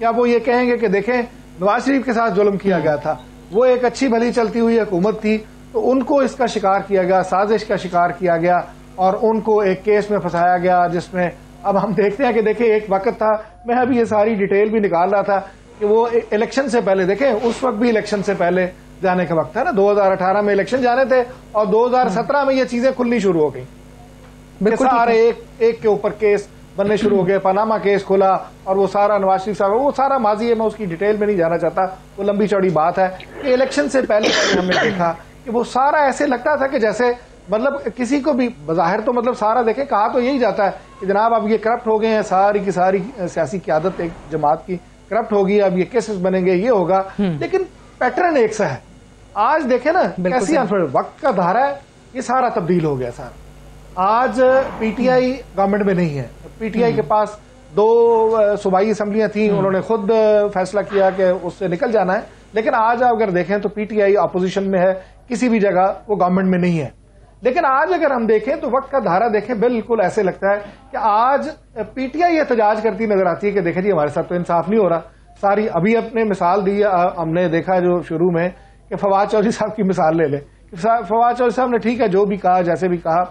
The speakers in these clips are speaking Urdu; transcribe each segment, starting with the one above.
یا وہ یہ کہیں گے کہ دیکھیں نواز شریف کے ساتھ ظلم کیا گیا تھا, وہ ایک اچھی بھلی چلتی ہوئی حکومت تھی, تو ان کو اس کا شکار کیا گیا, سازش کا شکار کیا گیا اور ان کو ایک کیس میں پھنسایا گیا جس میں اب ہم دیکھتے ہیں کہ دیکھیں ایک وقت تھا, میں ابھی یہ ساری ڈیٹیل بھی نکال رہا تھا کہ وہ الیکشن سے پہلے, دیکھیں اس وقت بھی الیکشن سے پہلے جانے کا وقت تھا نا, 2018 میں الیکشن جانے تھے اور 2017 میں یہ چیزیں کھلنی شروع ہو گئی, سارے ایک کے اوپر کیس بننے شروع ہو گئے, پاناما کیس کھلا اور وہ سارا نواز شریف صاحب, وہ سارا ماضی ہے, میں اس کی ڈیٹیل میں نہیں جانا چاہتا, وہ لمبی چوڑی بات ہے کہ الیکشن سے پہلے ہم نے دیکھا کہ وہ سارا ایسے لگتا تھا کہ جیسے مطلب کسی کو بھی بظاہر تو مطلب سارا دیکھیں کہا تو یہی جاتا ہے کہ جناب اب یہ کرپٹ ہو گئے ہیں, ساری کی ساری سیاسی قیادت ایک جماعت کی کرپٹ ہوگی, اب یہ کیسز بنیں گے, یہ ہوگا, لیکن پیٹرن ایک سا ہے. آج دیکھیں نا کیسی وقت کا دھارا ہے, یہ سارا تبدیل ہو گیا سارا. آج پی ٹی آئی گورنمنٹ میں نہیں ہے, پی ٹی آئی کے پاس 2 صوبائی اسمبلیاں تھیں, انہوں نے خود فیصلہ کیا کہ اس سے نکل جانا ہے, لیکن آج اگر دیکھیں تو پی ٹی آئی اپوزیشن میں ہے, کسی بھی جگہ وہ گورنمنٹ میں نہیں ہے. لیکن آج اگر ہم دیکھیں تو وقت کا دھارا دیکھیں بالکل ایسے لگتا ہے کہ آج پی ٹی آئی احتجاج کرتی نظر آتی ہے کہ دیکھیں جی ہمارے ساتھ تو انصاف نہیں ہو رہا. ساری ابھی اپنے مثال دی ہم نے دیکھا جو شروع میں کہ فواد چودھری صاحب کی مثال لے لیں, فواد چودھری صاحب نے ٹھیک ہے جو بھی کہا جیسے بھی کہا,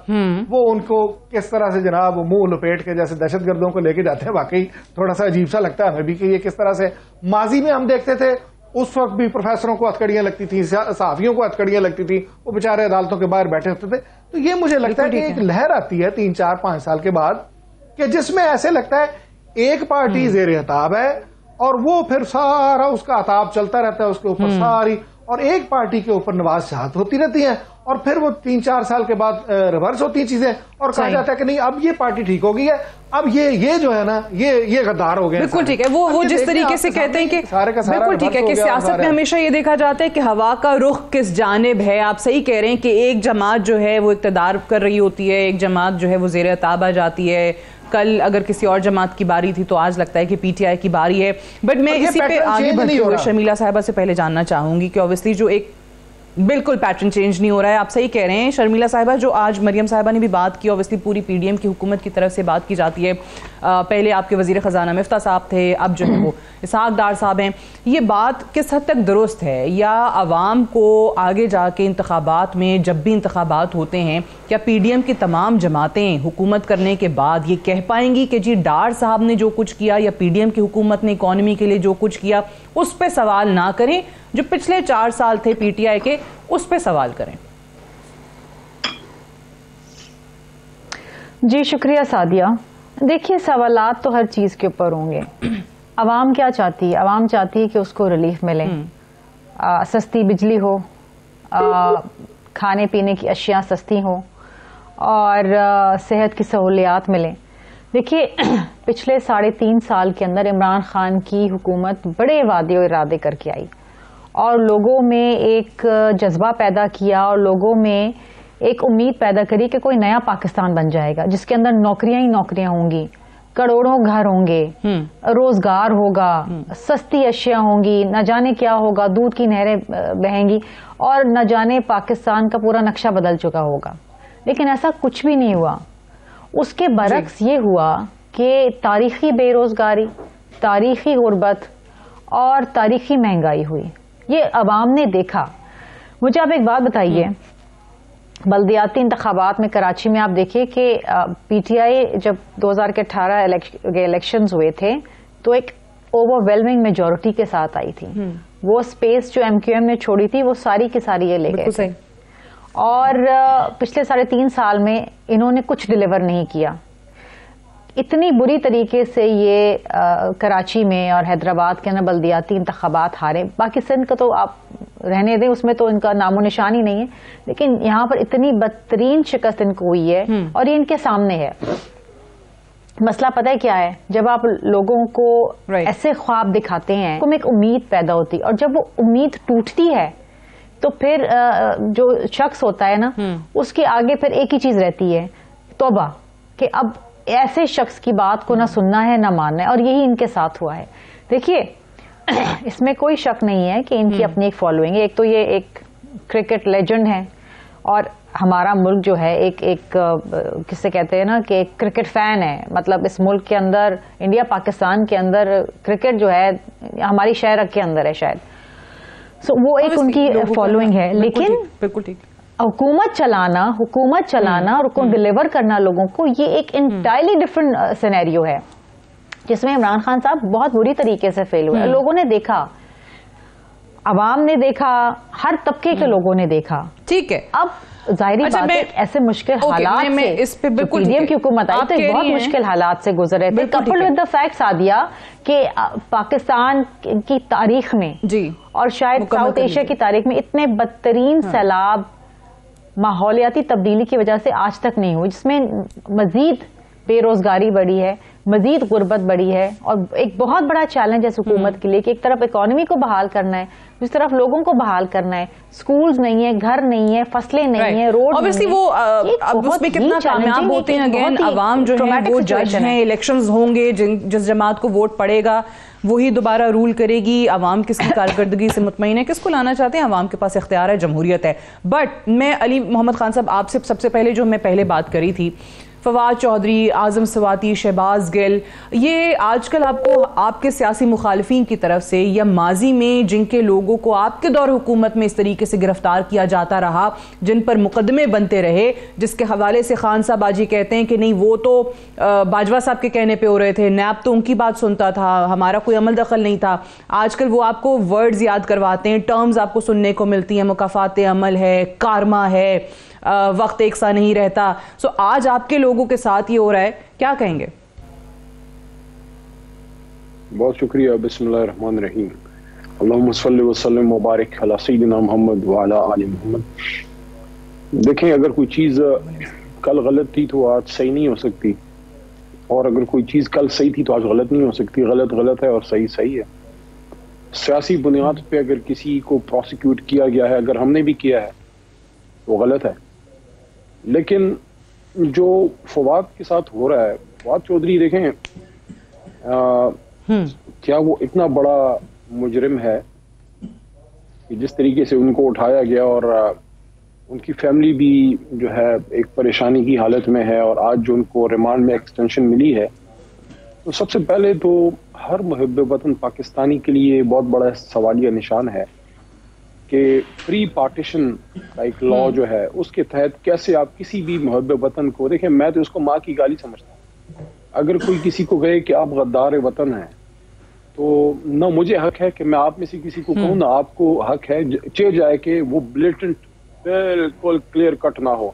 وہ ان کو کس طرح سے جناب منہ لپیٹ کے جیسے دہشت گردوں کو لے کے جاتے ہیں, واقعی تھوڑا سا عجیب سا لگتا ہے ہمیں بھی کہ یہ کس طرح سے ماضی میں ہم دیکھتے تھے. اس وقت بھی پروفیسروں کو ہتکڑیاں لگتی تھیں, صحافیوں کو ہتکڑیاں لگتی تھیں, وہ بیچارے عدالتوں کے باہر بیٹھے ہوتے تھے. تو یہ مجھے لگتا ہے کہ ایک لہر آتی ہے 3, 4, 5 سال کے بعد کہ جس میں ایسے لگتا ہے ایک پارٹی زیر عتاب ہے اور وہ پھر سارا اس کا عتاب چلتا رہتا ہے اس کے اوپر ساری, اور ایک پارٹی کے اوپر نوازشات ہوتی رہتی ہیں, اور پھر وہ 3-4 سال کے بعد ریورس ہوتی ہیں چیزیں اور کہا جاتا ہے کہ نہیں اب یہ پارٹی ٹھیک ہو گئی ہے, اب یہ جو ہے نا یہ غدار ہو گئے. بالکل ٹھیک ہے, وہ جس طریقے سے کہتے ہیں کہ بالکل ٹھیک ہے کہ سیاست میں ہمیشہ یہ دیکھا جاتا ہے کہ ہوا کا رخ کس جانب ہے. آپ صحیح کہہ رہے ہیں کہ ایک جماعت جو ہے وہ اقتدار کر رہی ہوتی ہے, ایک جماعت جو ہے وہ زیر عتاب آ جاتی ہے. کل اگر کسی اور جماعت کی باری تھی تو آج لگتا ہے کہ پی ٹی آئی کی باری ہے. بٹ میں اسی پہ آگے بڑھتے ہوئے شرمیلا صاحبہ سے پہلے جاننا چاہوں گی کہ اوبیسلی جو ایک بالکل پیٹرن چینج نہیں ہو رہا ہے. آپ صحیح کہہ رہے ہیں شرمیلا صاحبہ, جو آج مریم صاحبہ نے بھی بات کی, اوبیسلی پوری پی ڈی ایم کی حکومت کی طرف سے بات کی جاتی ہے. پہلے آپ کے وزیر خزانہ مفتاح صاحب تھے, اب جو ہے وہ اسحاق ڈار صاحب ہیں. یہ بات کس حد تک درست ہے, یا عوام کو آگے جا کے انتخابات میں جب بھی انتخابات ہوتے ہیں کیا پی ڈی ایم کی تمام جماعتیں حکومت کرنے کے بعد یہ کہہ پائیں گی کہ جی ڈار صاحب نے جو کچھ کیا یا پی ڈی ایم کی حکومت نے اکانومی کے لیے جو کچھ کیا اس پہ سوال نہ کریں, جو پچھلے 4 سال تھے پی ٹی آئی کے اس پہ سوال کریں؟ جی شکریہ سعدیہ. دیکھیے سوالات تو ہر چیز کے اوپر ہوں گے. عوام کیا چاہتی ہے؟ عوام چاہتی ہے کہ اس کو ریلیف ملے, سستی بجلی ہو, کھانے پینے کی اشیاء سستی ہوں اور صحت کی سہولیات ملیں. دیکھیے پچھلے 3.5 سال کے اندر عمران خان کی حکومت بڑے وعدے و ارادے کر کے آئی اور لوگوں میں ایک جذبہ پیدا کیا اور لوگوں میں ایک امید پیدا کری کہ کوئی نیا پاکستان بن جائے گا جس کے اندر نوکریاں ہی نوکریاں ہوں گی, کروڑوں گھر ہوں گے, روزگار ہوگا, سستی اشیاء ہوں گی, نہ جانے کیا ہوگا, دودھ کی نہریں بہیں گی اور نہ جانے پاکستان کا پورا نقشہ بدل چکا ہوگا. لیکن ایسا کچھ بھی نہیں ہوا. اس کے برعکس یہ ہوا کہ تاریخی بے روزگاری, تاریخی غربت اور تاریخی مہنگائی ہوئی. یہ عوام نے دیکھا. مجھے آپ ایک بات بتائیے, بلدیاتی انتخابات میں کراچی میں آپ دیکھیے کہ پی ٹی آئی جب 2018 کے الیکشنز ہوئے تھے تو ایک اوور ویلمنگ میجورٹی کے ساتھ آئی تھی. وہ سپیس جو ایم کیو ایم نے چھوڑی تھی وہ ساری کی ساری یہ لے گئے تھے. اور پچھلے 3.5 سال میں انہوں نے کچھ ڈیلیور نہیں کیا. اتنی بری طریقے سے یہ کراچی میں اور حیدرآباد کے اندر بلدیاتی انتخابات ہارے. باقی سندھ کا تو آپ رہنے دیں, اس میں تو ان کا نام و نشان ہی نہیں ہے, لیکن یہاں پر اتنی بدترین شکست ان کو ہوئی ہے اور یہ ان کے سامنے ہے. مسئلہ پتہ ہے کیا ہے, جب آپ لوگوں کو ایسے خواب دکھاتے ہیں تو ایک امید پیدا ہوتی, اور جب وہ امید ٹوٹتی ہے تو پھر جو شخص ہوتا ہے نا اس کے آگے پھر ایک ہی چیز رہتی ہے, توبہ, کہ اب ایسے شخص کی بات کو نہ سننا ہے نہ ماننا ہے. اور یہی ان کے ساتھ ہوا ہے. دیکھیے اس میں کوئی شک نہیں ہے کہ ان کی اپنی ایک فالوئنگ ہے. ایک تو یہ ایک کرکٹ لیجنڈ ہے اور ہمارا ملک جو ہے ایک کس سے کہتے ہیں نا کہ ایک کرکٹ فین ہے. مطلب اس ملک کے اندر, انڈیا پاکستان کے اندر کرکٹ جو ہے ہماری شہرک کے اندر ہے شاید. سو وہ ایک ان کی فالوئنگ ہے. لیکن بالکل ٹھیک, حکومت چلانا اور کو ڈلیور کرنا لوگوں کو, یہ ایک انٹائرلی ڈفرنٹ سینیریو ہے جس میں عمران خان صاحب بہت بری طریقے سے فیل ہوئے. لوگوں نے دیکھا, عوام نے دیکھا, ہر طبقے کے لوگوں نے دیکھا. ٹھیک ہے, اب ظاہری بات ہے ایسے مشکل حالات سے اس پہ بالکل پی ڈی ایم کی حکومت آئی تو بہت مشکل حالات سے گزرے تھے. Kapil with the fact Sadia کہ پاکستان کی تاریخ میں اور شاید ساؤتھ ایشیا کی تاریخ میں اتنے بدترین سیلاب ماحولیاتی تبدیلی کی وجہ سے آج تک نہیں ہوئی, جس میں مزید بے روزگاری بڑھی ہے, مزید غربت بڑھی ہے, اور ایک بہت بڑا چیلنج ہے حکومت کے لیے کہ ایک طرف اکانومی کو بحال کرنا ہے, دوسری طرف لوگوں کو بحال کرنا ہے. سکولز نہیں ہے, گھر نہیں ہے, فصلیں نہیں ہیں, روڈ نہیں ہے. وہ اب اس میں کتنا کامیاب ہوتے ہیں, اگین عوام جو ہے وہ جج ہیں, الیکشنز ہوں گے, جس جماعت کو ووٹ پڑے گا وہی دوبارہ رول کرے گی. عوام کس کی کارکردگی سے مطمئن ہے, کس کو لانا چاہتے ہیں, عوام کے پاس اختیار ہے, جمہوریت ہے. بٹ میں علی محمد خان صاحب آپ سے سب سے پہلے جو میں پہلے بات کری تھی, فواد چودھری, اعظم سواتی, شہباز گل, یہ آج کل آپ کو آپ کے سیاسی مخالفین کی طرف سے یا ماضی میں جن کے لوگوں کو آپ کے دور حکومت میں اس طریقے سے گرفتار کیا جاتا رہا, جن پر مقدمے بنتے رہے, جس کے حوالے سے خان صاحب آج یہ کہتے ہیں کہ نہیں وہ تو باجوہ صاحب کے کہنے پہ ہو رہے تھے, نیب تو ان کی بات سنتا تھا, ہمارا کوئی عمل دخل نہیں تھا. آج کل وہ آپ کو ورڈز یاد کرواتے ہیں, ٹرمز آپ کو سننے کو ملتی ہیں, مکافات عمل ہے, کارما ہے, وقت ایک سا نہیں رہتا. سو آج آپ کے لوگوں کے ساتھ یہ ہو رہا ہے, کیا کہیں گے؟ بہت شکریہ. بسم اللہ الرحمن الرحیم. اللہم صلی وسلم وبارک علی سیدنا محمد وعلی آل محمد. دیکھیں, اگر کوئی چیز کل غلط تھی تو آج صحیح نہیں ہو سکتی, اور اگر کوئی چیز کل صحیح تھی تو آج غلط نہیں ہو سکتی. غلط غلط ہے اور صحیح صحیح ہے. سیاسی بنیاد پہ اگر کسی کو پروسیکیوٹ کیا گیا ہے, اگر ہم نے بھی کیا ہے, وہ غلط ہے. لیکن جو فواد کے ساتھ ہو رہا ہے, فواد چودھری دیکھیں کیا وہ اتنا بڑا مجرم ہے کہ جس طریقے سے ان کو اٹھایا گیا, اور ان کی فیملی بھی جو ہے ایک پریشانی کی حالت میں ہے, اور آج جو ان کو ریمانڈ میں ایکسٹینشن ملی ہے, تو سب سے پہلے تو ہر محب وطن پاکستانی کے لیے بہت بڑا سوالیہ نشان ہے کہ پری پارٹیشن کا ایک لا جو ہے اس کے تحت کیسے آپ کسی بھی محب وطن کو, دیکھیں میں تو اس کو ماں کی گالی سمجھتا ہوں. اگر کوئی کسی کو کہے کہ آپ غدار وطن ہیں, تو نہ مجھے حق ہے کہ میں آپ میں سے کسی کو کہوں, نہ آپ کو حق ہے چہ جائے کہ وہ بلیٹنٹ بالکل کلیئر کٹ نہ ہو.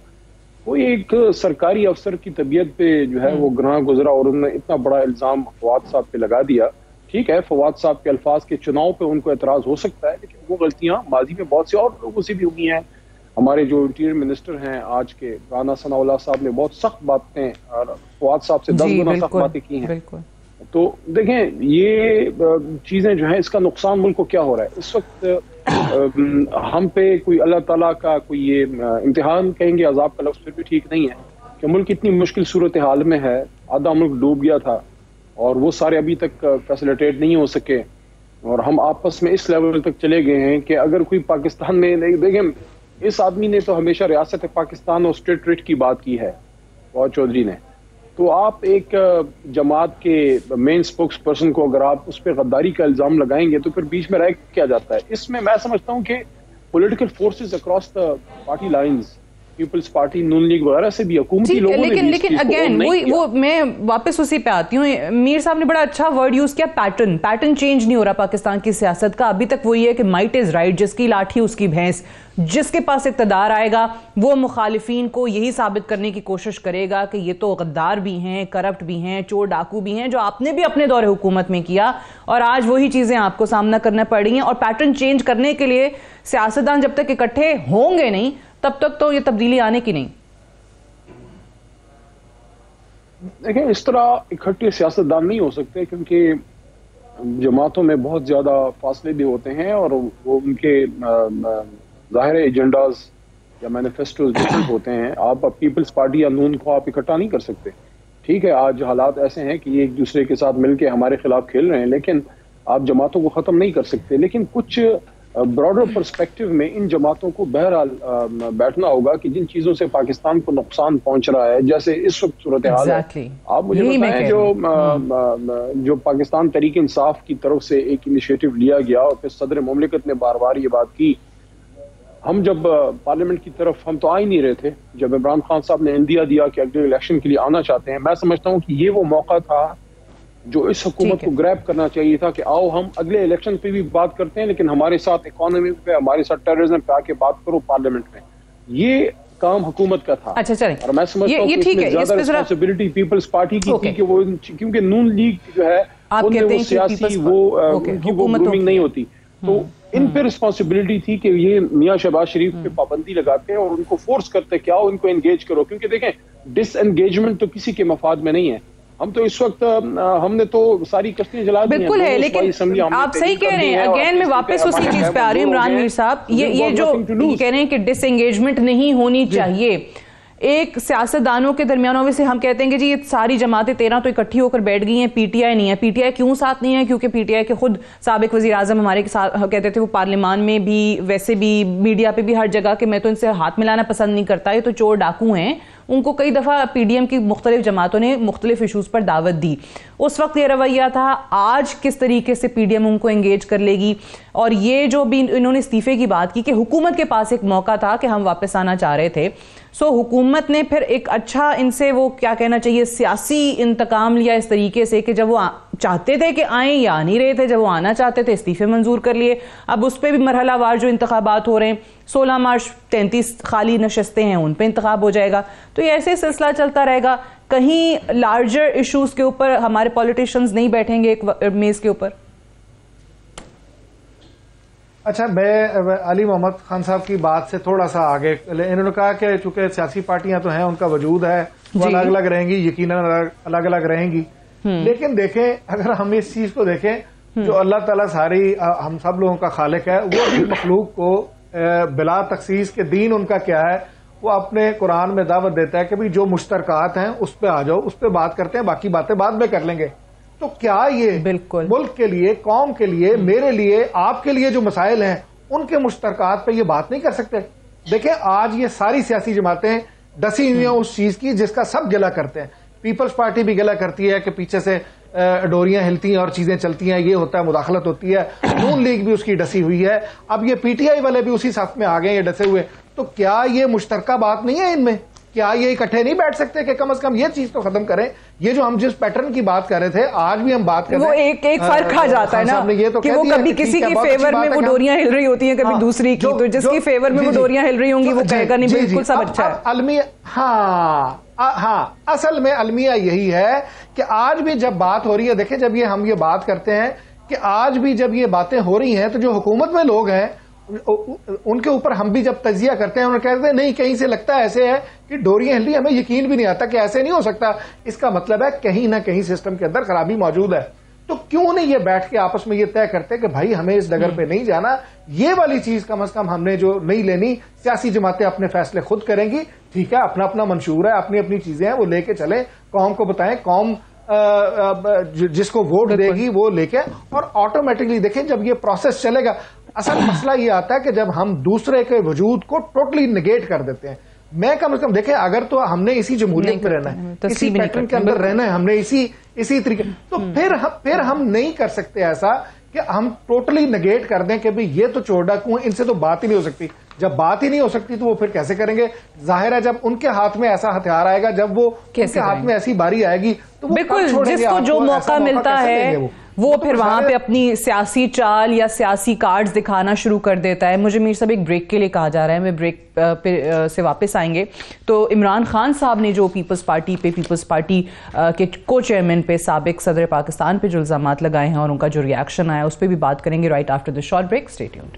کوئی ایک سرکاری افسر کی طبیعت پہ جو ہے وہ گناہ گزرا, اور انہوں نے اتنا بڑا الزام فواد صاحب پہ لگا دیا. ٹھیک ہے, فواد صاحب کے الفاظ کے چناؤ پہ ان کو اعتراض ہو سکتا ہے, لیکن وہ غلطیاں ماضی میں بہت سے اور لوگوں سے بھی ہوئی ہیں. ہمارے جو انٹیریئر منسٹر ہیں آج کے, رانا ثناء اللہ صاحب نے بہت سخت باتیں اور فواد صاحب سے 10 گنا سخت باتیں کی ہیں. تو دیکھیں یہ چیزیں جو ہیں, اس کا نقصان ملک کو کیا ہو رہا ہے اس وقت. ہم پہ کوئی اللہ تعالیٰ کا کوئی یہ امتحان کہیں گے, عذاب کا لفظ پھر بھی ٹھیک نہیں ہے, کہ ملک اتنی مشکل صورتحال میں ہے, آدھا ملک ڈوب گیا تھا, اور وہ سارے ابھی تک فیسیلیٹیٹ نہیں ہو سکے, اور ہم آپس میں اس لیول تک چلے گئے ہیں کہ اگر کوئی پاکستان میں نہیں, دیکھیں اس آدمی نے تو ہمیشہ ریاست پاکستان اور اسٹیٹ ریٹ کی بات کی ہے, فواد چودھری نے. تو آپ ایک جماعت کے مین اسپوکس پرسن کو اگر آپ اس پہ غداری کا الزام لگائیں گے تو پھر بیچ میں رہ کیا جاتا ہے. اس میں سمجھتا ہوں کہ political forces across the party lines, Peoples Party, Noon League وغیرہ سے بھی حکومتی لوگوں نے لیکن اگین وہ میں واپس اسی پہ آتی ہوں. میر صاحب نے بڑا اچھا ورڈ یوز کیا, پیٹرن چینج نہیں ہو رہا پاکستان کی سیاست کا. ابھی تک وہی ہے کہ مائٹ از رائٹ, جس کی لاٹھی اس کی بھینس. جس کے پاس اقتدار آئے گا وہ مخالفین کو یہی ثابت کرنے کی کوشش کرے گا کہ یہ تو غدار بھی ہیں, کرپٹ بھی ہیں, چور ڈاکو بھی ہیں, جو آپ نے بھی اپنے دور حکومت میں کیا, اور آج وہی چیزیں آپ کو سامنا کرنا پڑ رہی ہیں. اور پیٹرن چینج کرنے کے لیے سیاستدان جب تک اکٹھے ہوں گے نہیں, تب تک تو یہ تبدیلی آنے کی نہیں. دیکھیں اس طرح اکٹھے سیاستدان نہیں ہو سکتے, کیونکہ جماعتوں میں بہت زیادہ فاصلے بھی ہوتے ہیں, اور وہ ان کے ظاہر ایجنڈاز یا مینیفیسٹوز ڈفرنٹ ہوتے ہیں. آپ پیپلز پارٹی یا نون کو آپ اکٹھا نہیں کر سکتے. ٹھیک ہے, آج حالات ایسے ہیں کہ یہ ایک دوسرے کے ساتھ مل کے ہمارے خلاف کھیل رہے ہیں, لیکن آپ جماعتوں کو ختم نہیں کر سکتے. لیکن کچھ براڈر پرسپیکٹو میں ان جماعتوں کو بہرحال بیٹھنا ہوگا کہ جن چیزوں سے پاکستان کو نقصان پہنچ رہا ہے، جیسے اس وقت صورتحال ہے. آپ مجھے بتائیں جو پاکستان تحریک انصاف کی طرف سے ایک انیشیٹو لیا گیا اور پھر صدر مملکت نے بار بار یہ بات کی. ہم جب پارلیمنٹ کی طرف ہم تو آ ہی نہیں رہے تھے، جب عمران خان صاحب نے اندیا دیا کہ اگلے الیکشن کے لیے آنا چاہتے ہیں، میں سمجھتا ہوں کہ یہ وہ موقع تھا جو اس حکومت کو گریب کرنا چاہیے تھا کہ آؤ ہم اگلے الیکشن پہ بھی بات کرتے ہیں، لیکن ہمارے ساتھ اکانومی پہ، ہمارے ساتھ ٹیررزم پہ آ کے بات کرو پارلیمنٹ میں. یہ کام حکومت کا تھا. اچھا چلیں، اور میں سمجھتا ہوں کہ اس میں زیادہ رسپانسبلٹی پیپلز پارٹی کی تھی کہ وہ، کیونکہ نون لیگ جو ہے ان میں وہ سیاسی وہ گرومنگ نہیں ہوتی، تو ان پہ رسپانسبلٹی تھی کہ یہ میاں شہباز شریف پہ پابندی لگاتے ہیں اور ان کو فورس کرتے کہ آؤ ان کو انگیج کرو. کیونکہ دیکھیں ڈس انگیجمنٹ تو کسی کے مفاد میں نہیں ہے. ہم تو اس وقت ہم نے تو ساری کشتیاں جلا دی ہیں. بالکل ہے، لیکن آپ صحیح کہہ رہے ہیں. اگین میں واپس اسی چیز پہ آ رہی ہوں عمران میر صاحب، یہ جو کہہ رہے ہیں کہ ڈس انگیجمنٹ نہیں ہونی چاہیے ایک سیاستدانوں کے درمیان. سے ہم کہتے ہیں کہ جی یہ ساری جماعتیں 13 تو اکٹھی ہو کر بیٹھ گئی ہیں، پی ٹی آئی نہیں ہے. پی ٹی آئی کیوں ساتھ نہیں ہے؟ کیونکہ پی ٹی آئی کے خود سابق وزیر اعظم ہمارے کہتے تھے وہ پارلیمان میں بھی، ویسے بھی میڈیا پہ بھی، ہر جگہ کہ میں تو ان سے ہاتھ ملانا پسند نہیں کرتا، یہ تو چور ڈاکو ہیں. ان کو کئی دفعہ پی ڈی ایم کی مختلف جماعتوں نے مختلف ایشوز پر دعوت دی. اس وقت یہ رویہ تھا. آج کس طریقے سے پی ڈی ایم ان کو انگیج کر لے گی؟ اور یہ جو بھی انہوں نے استعفے کی بات کی کہ حکومت کے پاس ایک موقع تھا کہ ہم واپس آنا چاہ رہے تھے، سو حکومت نے پھر ایک اچھا ان سے وہ کیا کہنا چاہیے سیاسی انتقام لیا اس طریقے سے کہ جب وہ چاہتے تھے کہ آئیں یا آ نہیں رہے تھے، جب وہ آنا چاہتے تھے استعفے منظور کر لیے. اب اس پہ بھی مرحلہ وار جو انتخابات ہو رہے ہیں، 16 مارچ 33 خالی نشستیں ہیں، ان پہ انتخاب ہو جائے گا. تو یہ ایسے سلسلہ چلتا رہے گا. کہیں لارجر ایشوز کے اوپر ہمارے پولیٹیشنز نہیں بیٹھیں گے ایک میز کے اوپر؟ اچھا، میں علی محمد خان صاحب کی بات سے تھوڑا سا آگے، انہوں نے کہا کہ چونکہ سیاسی پارٹیاں تو ہیں، ان کا وجود ہے، وہ الگ الگ رہیں گی، یقیناً الگ الگ رہیں گی. لیکن دیکھیں اگر ہم اس چیز کو دیکھیں، جو اللہ تعالیٰ ساری ہم سب لوگوں کا خالق ہے، وہ مخلوق کو بلا تخصیص کے دین ان کا کیا ہے، وہ اپنے قرآن میں دعوت دیتا ہے کہ بھی جو مشترکات ہیں اس پہ آ جاؤ، اس پہ بات کرتے ہیں، باقی باتیں بعد میں کر لیں گے. تو کیا یہ ملک کے لیے، قوم کے لیے، میرے لیے، آپ کے لیے جو مسائل ہیں ان کے مشترکات پہ یہ بات نہیں کر سکتے؟ دیکھیں آج یہ ساری سیاسی جماعتیں ڈسی ہوئی ہیں اس چیز کی جس کا سب گلہ کرتے ہیں. پیپلز پارٹی بھی گلہ کرتی ہے کہ پیچھے سے ڈوریاں ہلتی ہیں اور چیزیں چلتی ہیں، یہ ہوتا ہے، مداخلت ہوتی ہے. نون لیگ بھی اس کی ڈسی ہوئی ہے. اب یہ پی ٹی آئی والے بھی اسی صف میں آ گئے، یہ ڈسے ہوئے. تو کیا یہ مشترکہ بات نہیں ہے ان میں؟ کیا یہ اکٹھے نہیں بیٹھ سکتے کہ کم از کم یہ چیز تو ختم کریں؟ یہ جو ہم جس پیٹرن کی بات کر رہے تھے، آج بھی ہم بات کر رہے ہیں، وہ ایک فرق آ جاتا ہے نا کہ وہ کبھی کسی کی فیور میں وہ ڈوریاں ہل رہی ہوتی ہیں، کبھی دوسری کی. تو جس کی فیور میں وہ ڈوریاں ہل رہی ہوں گی وہ کہے گا نہیں بالکل سب اچھا ہے. المیہ ہاں اصل میں المیہ یہی ہے کہ آج بھی جب بات ہو رہی ہے، دیکھیں جب ہم یہ بات کرتے ہیں کہ آج بھی جب یہ باتیں ہو رہی ہیں تو جو حکومت میں لوگ ہیں ان کے اوپر ہم بھی جب تجزیہ کرتے ہیں، انہوں نے کہتے ہیں نہیں کہیں سے لگتا ہے ایسے ہے کہ ڈوریاں ہل رہی، ہمیں یقین بھی نہیں آتا کہ ایسے نہیں ہو سکتا. اس کا مطلب ہے کہیں نہ کہیں سسٹم کے اندر خرابی موجود ہے. تو کیوں نہیں یہ بیٹھ کے آپس میں یہ طے کرتے کہ بھائی ہمیں اس ڈگر پہ نہیں جانا، یہ والی چیز کم از کم ہم نے جو نہیں لینی. سیاسی جماعتیں اپنے فیصلے خود کریں گی، ٹھیک ہے، اپنا اپنا منشور ہے، اپنی اپنی چیزیں ہیں، وہ لے کے چلیں، قوم کو بتائیں، قوم جس کو ووٹ دے گی وہ لے کے. اور آٹومیٹکلی دیکھیں جب یہ پروسیس چلے گا، اصل مسئلہ یہ آتا ہے کہ جب ہم دوسرے کے وجود کو ٹوٹلی نگیٹ کر دیتے ہیں. میں کم از کم دیکھیں اگر تو ہم نے اسی جمہوریت میں رہنا ہے، اسی پیٹرن کے اندر رہنا ہے، ہم نے اسی طریقے، تو پھر ہم نہیں کر سکتے ایسا کہ ہم ٹوٹلی نگیٹ کر دیں کہ یہ تو چور ڈاکو ہیں، ان سے تو بات ہی نہیں ہو سکتی. جب بات ہی نہیں ہو سکتی تو وہ پھر کیسے کریں گے؟ ظاہر ہے جب ان کے ہاتھ میں ایسا ہتھیار آئے گا، جب وہ ان کے ہاتھ میں ایسی باری آئے گی تو بالکل جس کو جو موقع ملتا ہے وہ پھر وہاں پہ اپنی سیاسی چال یا سیاسی کارڈز دکھانا شروع کر دیتا ہے. مجھے میر صاحب ایک بریک کے لیے کہا جا رہا ہے، میں بریک سے واپس آئیں گے. تو عمران خان صاحب نے جو پیپلز پارٹی کے کو چیئرمین پہ، سابق صدر پاکستان پہ جو الزامات لگائے ہیں اور ان کا جو ریاکشن آیا، اس پہ بھی بات کریں گے right after the short break. Stay tuned.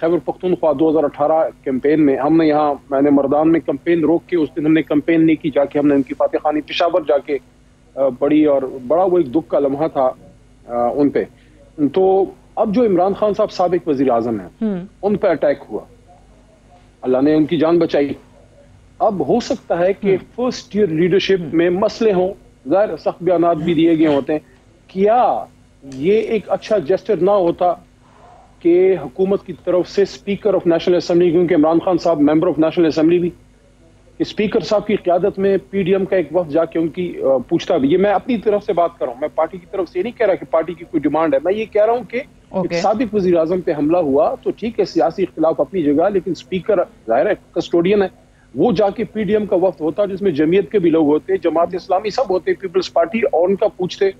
Khyber Pakhtunkhwa 2018 campaign میں ہم نے یہاں میں نے مردان میں کیمپین روک کے، اس دن ہم نے کیمپین نہیں کی، جا کے ہم نے ان کی فاتح خانی پشاور جا کے بڑی اور بڑا وہ ایک دکھ کا لمحہ تھا ان پہ. تو اب جو عمران خان صاحب سابق وزیر اعظم ہیں ان پہ اٹیک ہوا، اللہ نے ان کی جان بچائی. اب ہو سکتا ہے کہ فرسٹ ایئر لیڈرشپ میں مسئلے ہوں، ظاہر سخت بیانات بھی دیے گئے ہوتے ہیں. کیا یہ ایک اچھا جسٹر نہ ہوتا کہ حکومت کی طرف سے اسپیکر آف نیشنل اسمبلی، کیونکہ عمران خان صاحب ممبر آف نیشنل اسمبلی بھی، اسپیکر صاحب کی قیادت میں پی ڈی ایم کا ایک وفد جا کے ان کی پوچھتا بھی. یہ میں اپنی طرف سے بات کر رہا ہوں، میں پارٹی کی طرف سے یہ نہیں کہہ رہا کہ پارٹی کی کوئی ڈیمانڈ ہے. میں یہ کہہ رہا ہوں کہ سابق وزیر اعظم پہ حملہ ہوا تو ٹھیک ہے، سیاسی اختلاف اپنی جگہ، لیکن اسپیکر ظاہر ہے کسٹوڈین ہے، وہ جا کے پی ڈی ایم کا وفد ہوتا جس میں جمعیت کے بھی لوگ ہوتے، جماعت اسلامی سب ہوتے، پیپلز پارٹی، اور ان کا پوچھتے.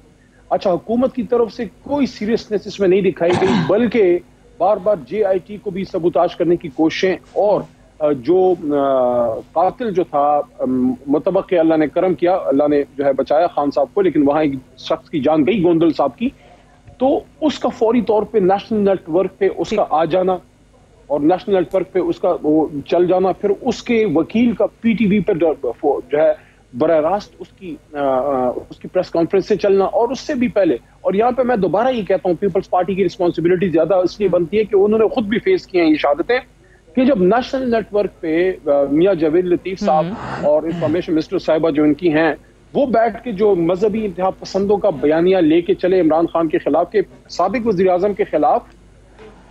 اچھا، حکومت کی طرف سے کوئی سیریسنس اس میں نہیں دکھائی گئی، بلکہ بار بار جے آئی ٹی کو بھی سبوتاج کرنے کی کوششیں، اور جو قاتل جو تھا متبقی اللہ نے کرم کیا، اللہ نے جو ہے بچایا خان صاحب کو، لیکن وہاں ایک شخص کی جان گئی گوندل صاحب کی. تو اس کا فوری طور پہ نیشنل نیٹ ورک پہ اس کا آ جانا اور نیشنل نیٹ ورک پہ اس کا وہ چل جانا، پھر اس کے وکیل کا پی ٹی وی پہ جو ہے براہ راست اس کی پریس کانفرنس سے چلنا، اور اس سے بھی پہلے. اور یہاں پہ میں دوبارہ یہ کہتا ہوں، پیپلز پارٹی کی رسپانسبلٹی زیادہ اس لیے بنتی ہے کہ انہوں نے خود بھی فیس کی ہیں یہ شہادتیں، کہ جب نیشنل نیٹ ورک پہ میاں جاوید لطیف صاحب اور انفارمیشن منسٹر صاحبہ جو ان کی ہیں، وہ بیٹھ کے جو مذہبی انتہا پسندوں کا بیانیہ لے کے چلے عمران خان کے خلاف، کے سابق وزیر اعظم کے خلاف،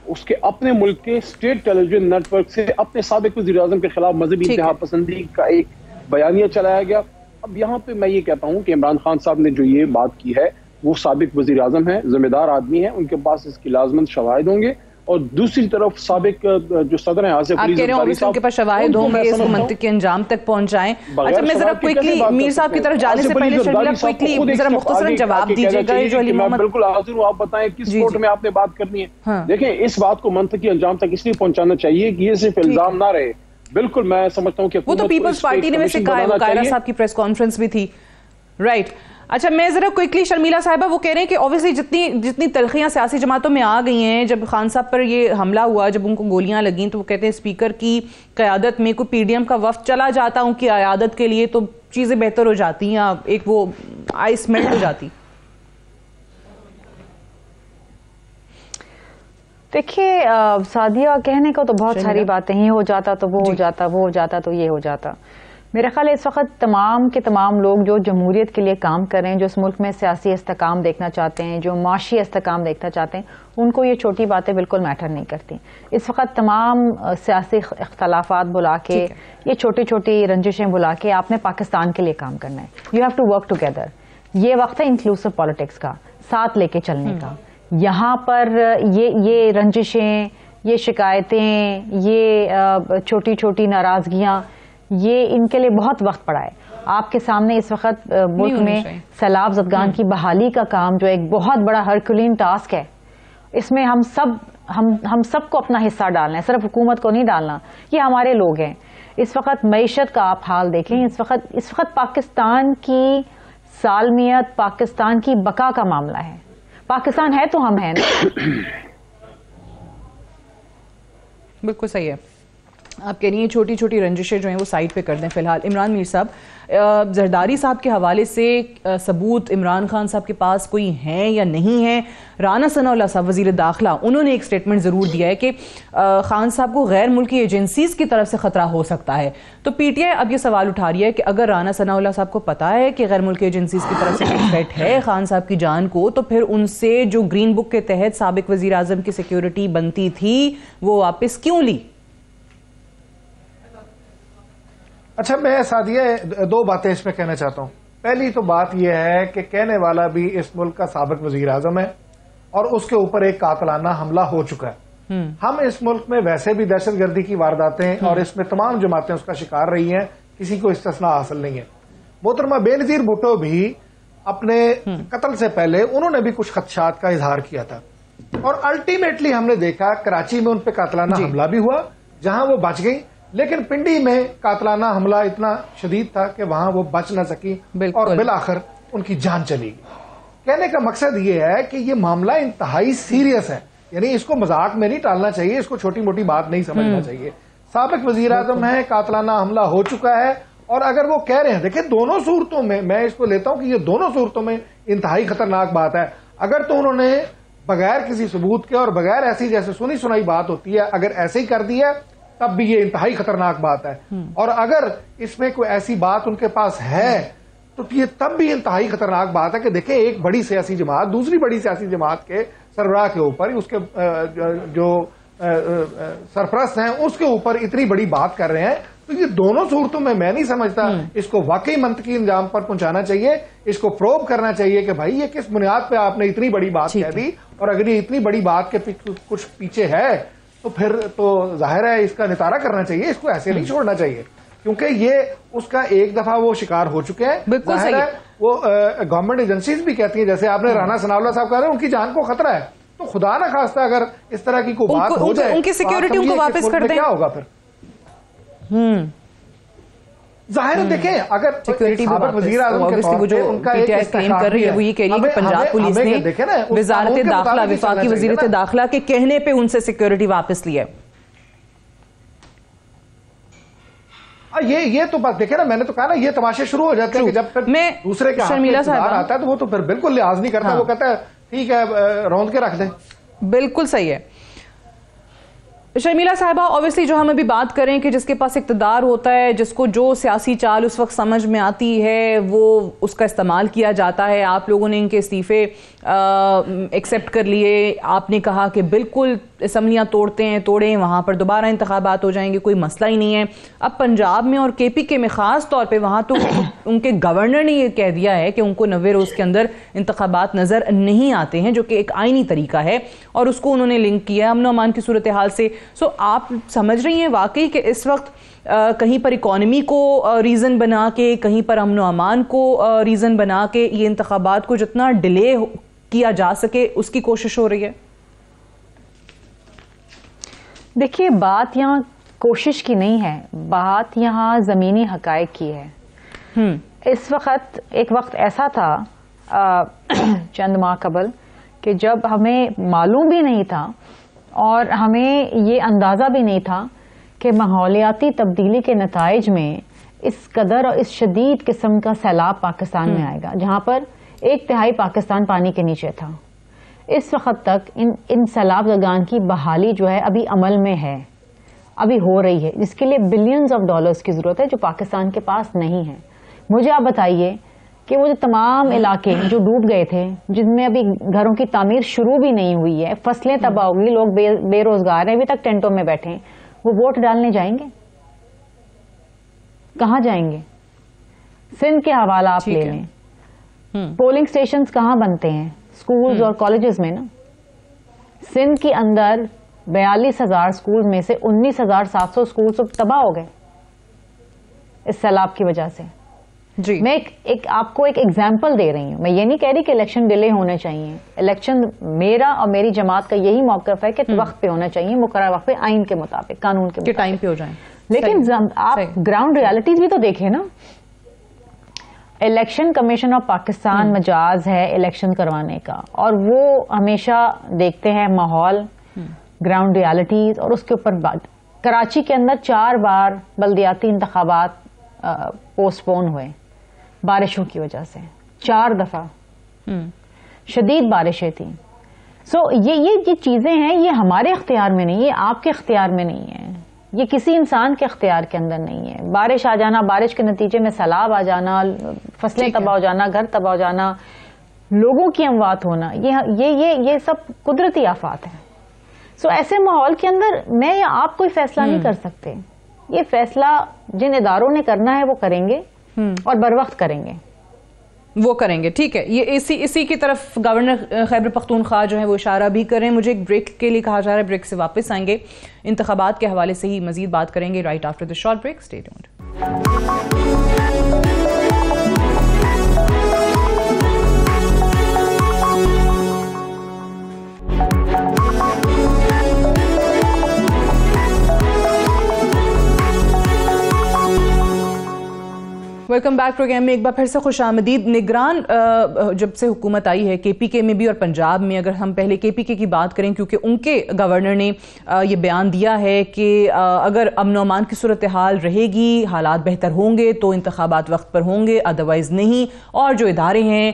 اس کے اپنے ملک کے اسٹیٹ ٹیلی ویژن نیٹ ورک سے اپنے سابق وزیر اعظم کے خلاف مذہبی انتہا پسندی کا ایک بیانیہ چلایا گیا. اب یہاں پہ میں یہ کہتا ہوں کہ عمران خان صاحب نے جو یہ بات کی ہے، وہ سابق وزیر اعظم ہیں، ذمہ دار آدمی ہیں، ان کے پاس اس کی لازمند شواہد ہوں گے. اور دوسری طرف سابق جو صدر ہیں آصف علی زرداری صاحب، ان کے پاس شواہد ہوں گے، اس کو منطقی انجام تک پہنچائیں. اچھا، میں ذرا کوئکلی میر صاحب کی طرف جانے سے پہلے شرمیلا کوئکلی ذرا مختصراً جواب دیجیے گا. جو علی محمد، بالکل حاضر ہوں، آپ بتائیں کس کوٹ میں آپ نے بات کرنی ہے. دیکھیں، اس بات کو منطقی انجام تک اس لیے پہنچانا چاہیے کہ یہ صرف الزام نہ رہے. بالکل میں سمجھتا ہوں کہ وہ تو پیپلز پارٹی نے ویسے کہا ہے، وہ قائرہ صاحب کی پریس کانفرنس بھی تھی، رائٹ. اچھا، میں ذرا کوئکلی شرمیلا صاحبہ، وہ کہہ رہے ہیں کہ اوبیسلی جتنی تلخیاں سیاسی جماعتوں میں آ گئی ہیں، جب خان صاحب پر یہ حملہ ہوا، جب ان کو گولیاں لگیں، تو وہ کہتے ہیں اسپیکر کی قیادت میں کوئی پی ڈی ایم کا وفد چلا جاتا ان کی عیادت کے لیے تو چیزیں بہتر ہو جاتی ہیں، ایک وہ آئس میلٹ ہو جاتی. دیکھیے سعدیہ، کہنے کو تو بہت ساری باتیں ہی، ہو جاتا تو وہ ہو جاتا، وہ ہو جاتا تو یہ ہو جاتا. میرا خیال ہے اس وقت تمام کے تمام لوگ جو جمہوریت کے لیے کام کر رہے ہیں، جو اس ملک میں سیاسی استحکام دیکھنا چاہتے ہیں، جو معاشی استحکام دیکھنا چاہتے ہیں، ان کو یہ چھوٹی باتیں بالکل میٹر نہیں کرتی. اس وقت تمام سیاسی اختلافات بلا کے، یہ چھوٹی چھوٹی رنجشیں بلا کے آپ نے پاکستان کے لیے کام کرنا ہے. You have to work together. یہ وقت ہے انکلوسو پالیٹکس کا، ساتھ لے کے چلنے کا. یہاں پر یہ رنجشیں، یہ شکایتیں، یہ چھوٹی چھوٹی ناراضگیاں، یہ ان کے لیے بہت وقت پڑا ہے. آپ کے سامنے اس وقت ملک میں سیلاب زدگان کی بحالی کا کام جو ایک بہت بڑا ہرکولین ٹاسک ہے، اس میں ہم سب کو اپنا حصہ ڈالنا ہے، صرف حکومت کو نہیں ڈالنا. یہ ہمارے لوگ ہیں. اس وقت معیشت کا آپ حال دیکھیں، اس وقت پاکستان کی سالمیت، پاکستان کی بقا کا معاملہ ہے. پاکستان ہے تو ہم ہیں نا. بالکل صحیح ہے. آپ کہہ رہی ہیں چھوٹی چھوٹی رنجشیں جو ہیں وہ سائڈ پہ کر دیں. فی الحال عمران میر صاحب، زرداری صاحب کے حوالے سے ثبوت عمران خان صاحب کے پاس کوئی ہیں یا نہیں ہے؟ رانا ثناء اللہ صاحب وزیر داخلہ، انہوں نے ایک سٹیٹمنٹ ضرور دیا ہے کہ خان صاحب کو غیر ملکی ایجنسیز کی طرف سے خطرہ ہو سکتا ہے. تو پی ٹی آئی اب یہ سوال اٹھا رہی ہے کہ اگر رانا ثناء اللہ صاحب کو پتا ہے کہ غیر ملکی ایجنسیز کی طرف سے تھریٹ ہے خان صاحب کی جان کو، تو پھر ان سے جو گرین بک کے تحت سابق وزیر اعظم کی سیکیورٹی بنتی تھی وہ واپس کیوں لی؟ اچھا، میں سعدیہ دو باتیں اس میں کہنا چاہتا ہوں. پہلی تو بات یہ ہے کہ کہنے والا بھی اس ملک کا سابق وزیر اعظم ہے اور اس کے اوپر ایک قاتلانہ حملہ ہو چکا ہے. ہم اس ملک میں ویسے بھی دہشت گردی کی وارداتیں اور اس میں تمام جماعتیں اس کا شکار رہی ہیں، کسی کو استثناء حاصل نہیں ہے. محترمہ بے نظیر بھٹو بھی اپنے قتل سے پہلے انہوں نے بھی کچھ خدشات کا اظہار کیا تھا، اور الٹیمیٹلی ہم نے دیکھا کراچی میں ان پہ قاتلانہ حملہ بھی ہوا جہاں وہ بچ گئی، لیکن پنڈی میں قاتلانہ حملہ اتنا شدید تھا کہ وہاں وہ بچ نہ سکی اور بالآخر ان کی جان چلی گئی. کہنے کا مقصد یہ ہے کہ یہ معاملہ انتہائی سیریس ہے. یعنی اس کو مذاق میں نہیں ٹالنا چاہیے, اس کو چھوٹی موٹی بات نہیں سمجھنا چاہیے. سابق وزیر اعظم ہے, قاتلانہ حملہ ہو چکا ہے, اور اگر وہ کہہ رہے ہیں, دیکھیں دونوں صورتوں میں اس کو لیتا ہوں کہ یہ دونوں صورتوں میں انتہائی خطرناک بات ہے. اگر تو انہوں نے بغیر کسی ثبوت کے اور بغیر ایسی جیسے سنی سنائی بات ہوتی ہے اگر ایسے ہی کر دیا تب بھی یہ انتہائی خطرناک بات ہے, اور اگر اس میں کوئی ایسی بات ان کے پاس ہے تو یہ تب بھی انتہائی خطرناک بات ہے کہ دیکھیں ایک بڑی سیاسی جماعت دوسری بڑی سیاسی جماعت کے سربراہ کے اوپر, اس کے جو سرپرست ہیں اس کے اوپر اتنی بڑی بات کر رہے ہیں. تو یہ دونوں صورتوں میں نہیں سمجھتا اس کو واقعی منطقی انجام پر پہنچانا چاہیے, اس کو پروب کرنا چاہیے کہ بھائی یہ کس بنیاد پہ آپ نے اتنی بڑی بات کہہ دی, اور اگر یہ اتنی بڑی بات کے کچھ پیچھے ہے تو پھر تو ظاہر ہے اس کا نتارہ کرنا چاہیے, اس کو ایسے نہیں چھوڑنا چاہیے, کیونکہ یہ اس کا ایک دفعہ وہ شکار ہو چکے ہیں. ظاہر ہے وہ گورنمنٹ ایجنسیز بھی کہتی ہیں, جیسے آپ نے رانا ثناء اللہ صاحب کہہ رہے ہیں ان کی جان کو خطرہ ہے, تو خدا نہ خواستہ اگر اس طرح کی کوئی بات ہو جائے ان کی سیکیورٹی ان کو واپس کر دیں, کیا ہوگا پھر؟ ظاہر دیکھیں اگر سابق وزیر اعظم کے طور پہ ان کا ایک کلیم کر رہی ہے, وہ یہ کہہ رہی ہے کہ پنجاب پولیس نے وزارت داخلہ وفاقی وزیر داخلہ کے کہنے پہ ان سے سیکیورٹی واپس لی ہے. یہ تو بات دیکھیں نا, میں نے تو کہا نا یہ تماشے شروع ہو جاتے ہیں کہ جب تک دوسرے کا اقتدار آتا ہے تو وہ تو پھر بالکل لحاظ نہیں کرتا, وہ کہتا ہے ٹھیک ہے روند کے رکھ دیں. بالکل صحیح ہے. شرمیلا صاحبہ, اوبیسلی جو ہم ابھی بات کریں کہ جس کے پاس اقتدار ہوتا ہے, جس کو جو سیاسی چال اس وقت سمجھ میں آتی ہے وہ اس کا استعمال کیا جاتا ہے. آپ لوگوں نے ان کے استعفے ایکسیپٹ کر لیے, آپ نے کہا کہ بالکل اسمبلیاں توڑیں, وہاں پر دوبارہ انتخابات ہو جائیں گے, کوئی مسئلہ ہی نہیں ہے. اب پنجاب میں اور کے پی کے میں خاص طور پہ وہاں تو ان کے گورنر نے یہ کہہ دیا ہے کہ ان کو 90 روز کے اندر انتخابات نظر نہیں آتے ہیں, جو کہ ایک آئینی طریقہ ہے, اور اس کو انہوں نے لنک کیا امن و امان کی صورتحال سے. سو آپ سمجھ رہی ہیں واقعی کہ اس وقت کہیں پر اکانومی کو ریزن بنا کے, کہیں پر امن و امان کو ریزن بنا کے یہ انتخابات کو جتنا ڈیلے کیا جا سکے اس کی کوشش ہو رہی ہے؟ دیکھیے بات یہاں کوشش کی نہیں ہے, بات یہاں زمینی حقائق کی ہے. اس وقت ایک وقت ایسا تھا چند ماہ قبل کہ جب ہمیں معلوم بھی نہیں تھا اور ہمیں یہ اندازہ بھی نہیں تھا کہ ماحولیاتی تبدیلی کے نتائج میں اس قدر اور اس شدید قسم کا سیلاب پاکستان میں آئے گا, جہاں پر 1/3 پاکستان پانی کے نیچے تھا. اس وقت تک ان سیلاب زدگان کی بحالی جو ہے ابھی عمل میں ہے, ابھی ہو رہی ہے, جس کے لیے بلینز آف ڈالرز کی ضرورت ہے جو پاکستان کے پاس نہیں ہے. مجھے آپ بتائیے کہ وہ جو تمام علاقے جو ڈوب گئے تھے, جن میں ابھی گھروں کی تعمیر شروع بھی نہیں ہوئی ہے, فصلیں تباہ ہوئی, لوگ بے روزگار ہیں, ابھی تک ٹینٹوں میں بیٹھے ہیں, وہ ووٹ ڈالنے جائیں گے؟ کہاں جائیں گے؟ سندھ کے حوالہ آپ لے لیں, پولنگ سٹیشنز کہاں بنتے ہیں؟ سکولز اور کالجز میں نا. سندھ کے اندر 42,000 سکول میں سے 19,700 سکول تباہ ہو گئے اس سیلاب کی وجہ سے. جی میں آپ کو ایک ایگزامپل دے رہی ہوں, میں یہ نہیں کہہ رہی کہ الیکشن ڈیلے ہونے چاہیے. الیکشن میرا اور میری جماعت کا یہی موقف ہے کہ وقت پہ ہونا چاہیے, مقررہ وقت پہ, آئین کے مطابق, قانون کے مطابق, ٹائم پہ ہو جائیں. لیکن آپ گراؤنڈ ریالٹیز بھی تو دیکھیں نا. الیکشن کمیشن آف پاکستان مجاز ہے الیکشن کروانے کا, اور وہ ہمیشہ دیکھتے ہیں ماحول, گراؤنڈ ریالٹیز, اور اس کے اوپر بات. کراچی کے اندر 4 بار بلدیاتی انتخابات پوسٹ پون ہوئے بارشوں کی وجہ سے, 4 دفعہ شدید بارشیں تھیں. سو یہ چیزیں ہیں, یہ ہمارے اختیار میں نہیں, یہ آپ کے اختیار میں نہیں ہے, یہ کسی انسان کے اختیار کے اندر نہیں ہے. بارش آ جانا, بارش کے نتیجے میں سیلاب آ جانا, فصلیں تباہ ہو جانا, گھر تباہ ہو جانا, لوگوں کی اموات ہونا, یہ سب قدرتی آفات ہیں. سو ایسے ماحول کے اندر میں یا آپ کوئی فیصلہ نہیں کر سکتے. یہ فیصلہ جن اداروں نے کرنا ہے وہ کریں گے, اور بر وقت کریں گے, وہ کریں گے. ٹھیک ہے, یہ اسی کی طرف گورنر خیبر پختونخوا جو ہے وہ اشارہ بھی کریں. مجھے ایک بریک کے لیے کہا جا رہا ہے, بریک سے واپس آئیں گے, انتخابات کے حوالے سے ہی مزید بات کریں گے right after the short break. Stay tuned. Welcome back programme میں ایک بار پھر سے خوش آمدید. نگران جب سے حکومت آئی ہے KPK میں بھی اور پنجاب میں، اگر ہم پہلے KPK کی بات کریں کیونکہ ان کے گورنر نے یہ بیان دیا ہے کہ اگر امن و امان کی صورتحال رہے گی، حالات بہتر ہوں گے تو انتخابات وقت پر ہوں گے، ادروائز نہیں. اور جو ادارے ہیں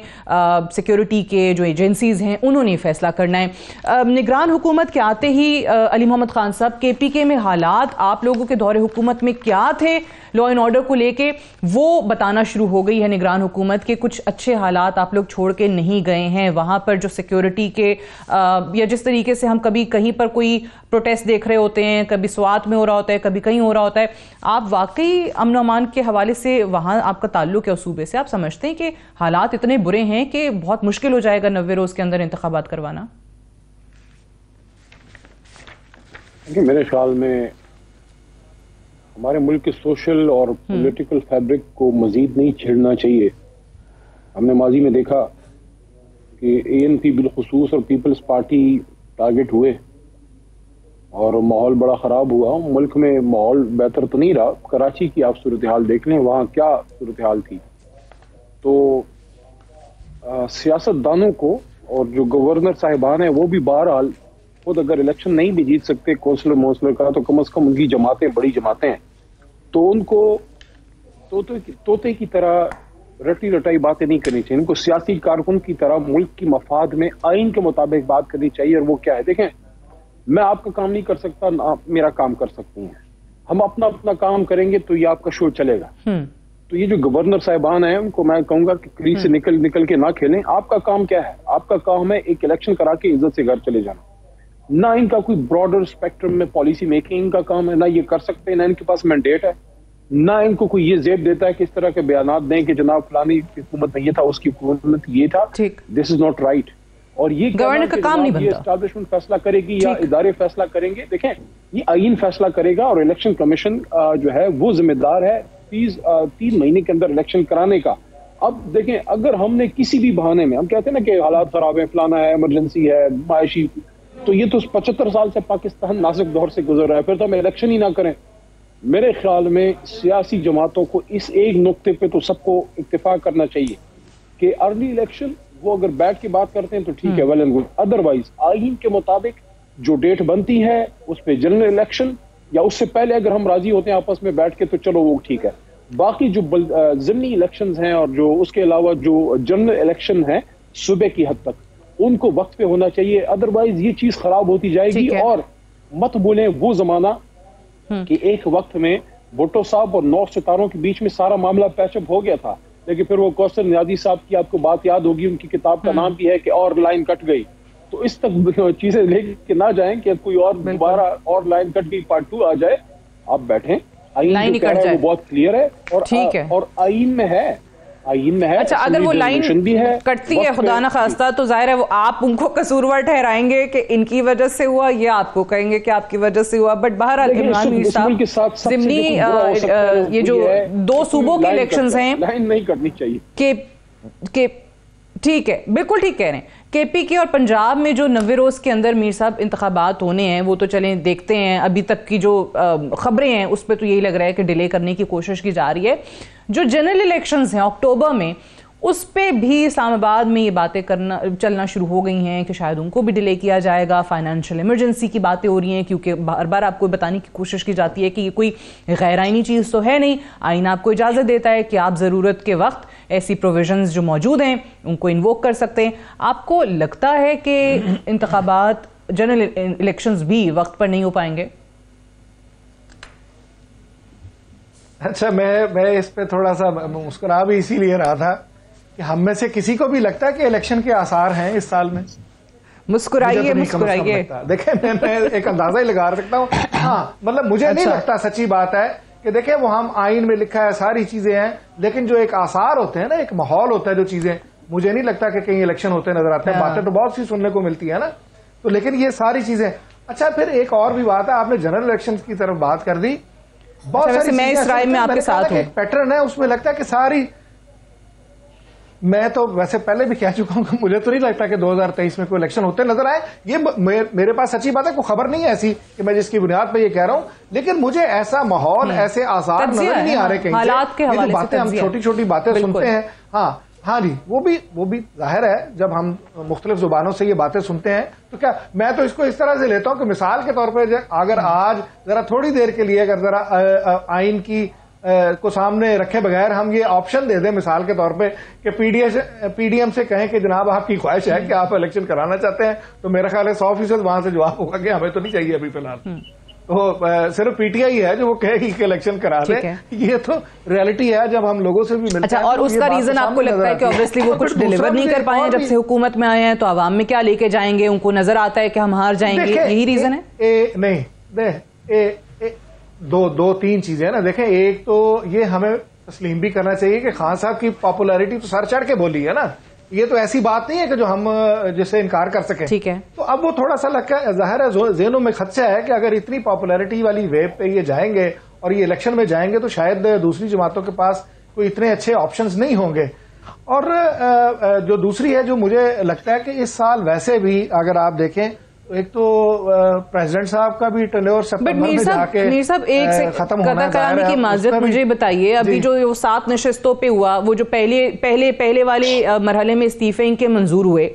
سیکیورٹی کے، جو ایجنسیز ہیں، انہوں نے فیصلہ کرنا ہے. نگران حکومت کے آتے ہی علی محمد خان صاحب، KPK میں حالات آپ لوگوں کے دور حکومت میں کیا تھے لا اینڈ آرڈر کو لے کے، وہ بتانا شروع ہو گئی ہے نگران حکومت کے کچھ اچھے حالات آپ لوگ چھوڑ کے نہیں گئے ہیں. وہاں پر جو سیکیورٹی کے یا جس طریقے سے ہم کبھی کہیں پر کوئی پروٹیسٹ دیکھ رہے ہوتے ہیں، کبھی سوات میں ہو رہا ہوتا ہے، کبھی کہیں ہو رہا ہوتا ہے، آپ واقعی امن و امان کے حوالے سے وہاں آپ کا تعلق ہے اس صوبے سے، آپ سمجھتے ہیں کہ حالات اتنے برے ہیں کہ بہت مشکل ہو جائے گا 90 روز کے اندر انتخابات کروانا؟ میرے خیال میں ہمارے ملک کے سوشل اور پولیٹیکل فیبرک کو مزید نہیں چھیڑنا چاہیے. ہم نے ماضی میں دیکھا کہ ANP بالخصوص اور پیپلز پارٹی ٹارگٹ ہوئے اور ماحول بڑا خراب ہوا. ملک میں ماحول بہتر تو نہیں رہا. کراچی کی آپ صورتحال دیکھ لیں، وہاں کیا صورتحال تھی. تو سیاست دانوں کو اور جو گورنر صاحبان ہیں وہ بھی بہرحال خود اگر الیکشن نہیں بھی جیت سکتے کونسلر کا، تو کم از کم ان کی جماعتیں بڑی جماعتیں ہیں، تو ان کو طوطے کی طرح رٹی رٹائی باتیں نہیں کرنی چاہیے. ان کو سیاسی کارکن کی طرح ملک کی مفاد میں آئین کے مطابق بات کرنی چاہیے. اور وہ کیا ہے، دیکھیں میں آپ کا کام نہیں کر سکتا، آپ میرا کام کر سکتے ہیں. ہم اپنا کام کریں گے تو یہ آپ کا شو چلے گا. تو یہ جو گورنر صاحبان ہیں ان کو میں کہوں گا کہ کریز سے نکل کے نہ کھیلیں. آپ کا کام کیا ہے؟ آپ کا کام ہے ایک الیکشن کرا کے عزت سے گھر چلے جانا. نہ ان کا کوئی براڈر اسپیکٹرم میں پالیسی میکنگ کا کام ہے، نہ یہ کر سکتے ہیں، نہ ان کے پاس مینڈیٹ ہے، نہ ان کو کوئی یہ زیب دیتا ہے کہ اس طرح کے بیانات دیں کہ جناب فلانی حکومت میں یہ تھا، اس کی حکومت یہ تھا. دس از ناٹ رائٹ. اور یہ گورنر کا کام نہیں بنتا. یہ اسٹیبلشمنٹ فیصلہ کرے گی یا ادارے فیصلہ کریں گے. دیکھیں یہ آئین فیصلہ کرے گا اور الیکشن کمیشن جو ہے وہ ذمہ دار ہے 3 مہینے کے اندر الیکشن کرانے کا. اب دیکھیں اگر ہم نے کسی بھی بہانے میں، ہم کہتے ہیں نا کہ حالات خراب ہیں، فلانا ہے، ایمرجنسی ہے، معاشی، تو یہ تو 75 سال سے پاکستان نازک دور سے گزر رہا ہے، پھر تو ہم الیکشن ہی نہ کریں. میرے خیال میں سیاسی جماعتوں کو اس ایک نقطے پہ تو سب کو اتفاق کرنا چاہیے کہ ارلی الیکشن وہ اگر بیٹھ کے بات کرتے ہیں تو ٹھیک ہے، ویل اینڈ گڈ. ادروائز آئین کے مطابق جو ڈیٹ بنتی ہے اس پہ جنرل الیکشن یا اس سے پہلے اگر ہم راضی ہوتے ہیں آپس میں بیٹھ کے تو چلو وہ ٹھیک ہے. باقی جو ضمنی الیکشنز ہیں اور جو اس کے علاوہ جو جنرل الیکشن ہیں صوبے کی حد تک، ان کو وقت پہ ہونا چاہیے. ادروائز یہ چیز خراب ہوتی جائے گی. اور مت بھولیں وہ زمانہ کہ ایک وقت میں بھٹو صاحب اور 9 ستاروں کے بیچ میں سارا معاملہ پیچ اپ ہو گیا تھا، لیکن پھر وہ کوثر نیازی صاحب کی آپ کو بات یاد ہوگی، ان کی کتاب کا نام بھی ہے کہ اور لائن کٹ گئی. تو اس تک چیزیں لے کے نہ جائیں کہ کوئی اور دوبارہ اور لائن کٹ گئی پارٹ 2 آ جائے. آپ بیٹھیں، آئین جو ہے وہ بہت کلیئر ہے اور آئین میں ہے. اچھا اگر وہ لائن کٹتی ہے خدا نہ خواستہ تو ظاہر ہے وہ آپ ان کو قصوروار ٹھہرائیں گے کہ ان کی وجہ سے ہوا، یا آپ کو کہیں گے کہ آپ کی وجہ سے ہوا. بٹ بہرحال عمران میر صاحب ضمنی یہ جو 2 صوبوں کے الیکشنز ہیں لائن نہیں کرنی چاہیے کہ ٹھیک ہے، بالکل ٹھیک کہہ رہے ہیں. KPK اور پنجاب میں جو 90 روز کے اندر میر صاحب انتخابات ہونے ہیں وہ تو چلیں دیکھتے ہیں. ابھی تک کی جو خبریں ہیں اس پہ تو یہی لگ رہا ہے کہ ڈیلے کرنے کی کوشش کی جا رہی ہے. جو جنرل الیکشنز ہیں اکتوبر میں، اس پہ بھی اسلام آباد میں یہ باتیں چلنا شروع ہو گئی ہیں کہ شاید ان کو بھی ڈیلے کیا جائے گا. فائنینشیل ایمرجنسی کی باتیں ہو رہی ہیں کیونکہ بار بار آپ کو بتانے کی کوشش کی جاتی ہے کہ یہ کوئی غیر آئینی چیز تو ہے نہیں. آئین آپ کو اجازت دیتا ہے کہ آپ ضرورت کے وقت ایسی پروویژنز جو موجود ہیں ان کو انووک کر سکتے ہیں. آپ کو لگتا ہے کہ انتخابات جنرل الیکشنز بھی وقت پر نہیں ہو پائیں گے؟ اچھا میں اس پہ تھوڑا سا مسکرا بھی اسی لیے رہا تھا کہ ہم میں سے کسی کو بھی لگتا ہے کہ الیکشن کے آثار ہیں اس سال میں. مسکرائیے. دیکھیں میں ایک اندازہ ہی لگا سکتا ہوں. ہاں مطلب مجھے نہیں لگتا، سچی بات ہے کہ دیکھیں وہ ہم آئین میں لکھا ہے ساری چیزیں ہیں، لیکن جو ایک آثار ہوتے ہیں نا، ایک ماحول ہوتا ہے، جو چیزیں مجھے نہیں لگتا کہ کہیں الیکشن ہوتے نظر آتے ہیں. باتیں تو بہت سی سننے کو ملتی ہے نا، تو لیکن یہ ساری چیزیں. اچھا پھر ایک اور بھی بات ہے، آپ نے جنرل الیکشن کی طرف بات کر دی. بہت ساری میں اس رائے میں آپ کے ساتھ ہوں. ایک پیٹرن ہے اس میں لگتا ہے کہ ساری میں تو ویسے پہلے بھی کہہ چکا ہوں کہ مجھے تو نہیں لگتا کہ 2023 میں کوئی الیکشن ہوتے نظر آئے. یہ میرے پاس سچی بات ہے کوئی خبر نہیں ہے ایسی کہ میں جس کی بنیاد پہ یہ کہہ رہا ہوں, لیکن مجھے ایسا ماحول ایسے آثار نظر نہیں آ رہے کہیں حالات کے حوالے سے. باتیں ہم چھوٹی چھوٹی باتیں سنتے ہیں. ہاں جی, وہ بھی ظاہر ہے جب ہم مختلف زبانوں سے یہ باتیں سنتے ہیں تو کیا میں تو اس کو اس طرح سے لیتا ہوں کہ مثال کے طور پہ اگر آج ذرا تھوڑی دیر کے لیے اگر ذرا آئین کی کو سامنے رکھے بغیر ہم یہ آپشن دے دیں مثال کے طور پہ کہ پی ڈی ایم سے کہیں کہ جناب آپ کی خواہش ہے کہ آپ الیکشن کرانا چاہتے ہیں, تو میرا خیال ہے 100% وہاں سے جواب ہوگا کہ ہمیں تو نہیں چاہیے ابھی فی الحال. تو صرف پی ٹی آئی ہے جو وہ کہے گی کہ الیکشن کرا دے. یہ تو ریالٹی ہے جب ہم لوگوں سے بھی ملتے ہیں. اور اس کا ریزن آپ کو لگتا ہے کہ obviously وہ کچھ ڈیلیور نہیں کر پائے ہیں جب سے حکومت میں آئے ہیں, تو عوام میں کیا لے کے جائیں گے, ان کو نظر آتا ہے کہ ہم ہار جائیں گے, یہی ریزن ہے؟ نہیں, دو تین چیزیں ہیں نا. دیکھیں, ایک تو یہ ہمیں تسلیم بھی کرنا چاہیے کہ خان صاحب کی پاپولیرٹی تو سر چڑھ کے بولی ہے نا, یہ تو ایسی بات نہیں ہے کہ جو ہم جس سے انکار کر سکیں. ٹھیک ہے, تو اب وہ تھوڑا سا لگتا ہے, ظاہر ہے ذہنوں میں خدشہ ہے کہ اگر اتنی پاپولیرٹی والی ویو پہ یہ جائیں گے اور یہ الیکشن میں جائیں گے تو شاید دوسری جماعتوں کے پاس کوئی اتنے اچھے آپشنز نہیں ہوں گے. اور جو دوسری ہے جو مجھے لگتا ہے کہ اس سال ویسے بھی اگر آپ دیکھیں تو ایک تو پریزیڈنٹ صاحب کا بھی ٹینیور سپٹمبر میں جا کے ختم ہونا کرانے کی معذرت مجھے بتائیے, ابھی جو 7 نشستوں پہ ہوا, وہ جو پہلے والے مرحلے میں استعفے ان کے منظور ہوئے,